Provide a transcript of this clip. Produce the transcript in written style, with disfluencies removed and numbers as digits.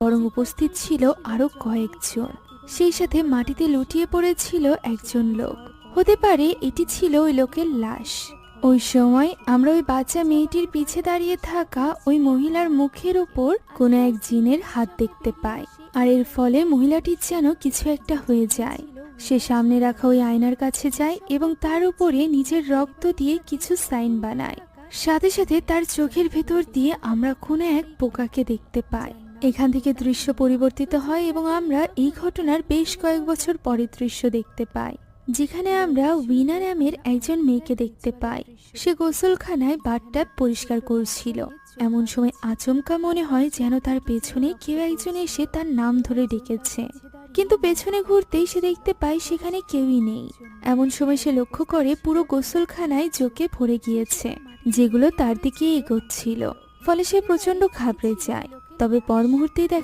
বরং উপস্থিত ছিল আরো কয়েকজন। সেই সাথে মাটিতে লুটিয়ে পড়েছিল একজন লোক। হতে পারে এটি ছিল ওই লোকের লাশ। ওই সময় আমরা ওই বাচ্চা মেয়েটির পিছে দাঁড়িয়ে থাকা ওই মহিলার মুখের উপর কোনো এক জিনের হাত দেখতে পাই। আর এর ফলে মহিলাটির যেন কিছু একটা হয়ে যায়। সে সামনে রাখা ওই আয়নার কাছে যায় এবং তার উপরে নিজের রক্ত দিয়ে কিছু সাইন বানায়। সাথে সাথে তার চোখের ভেতর দিয়ে আমরা কোনো এক পোকাকে দেখতে পাই। এখান থেকে দৃশ্য পরিবর্তিত হয় এবং আমরা এই ঘটনার বেশ কয়েক বছর পরের দৃশ্য দেখতে পাই, যেখানে আমরা উইনা নামের একজন মেয়েকে দেখতে পাই। সে গোসলখানায় বাথটাব পরিষ্কার করছিল। এমন সময় আচমকা মনে হয় যেন তার পেছনে কেউ একজন এসে তার নাম ধরে ডেকেছে, কিন্তু পেছনে ঘুরতেই সে দেখতে পায় সেখানে কেউই নেই। এমন সময় সে লক্ষ্য করে পুরো গোসলখানায় জোকে ভরে গিয়েছে, যেগুলো তার দিকে এগোচ্ছিল। ফলে সে প্রচন্ড ঘাবড়ে যায়। তবে পর মুহূর্তেই দেখা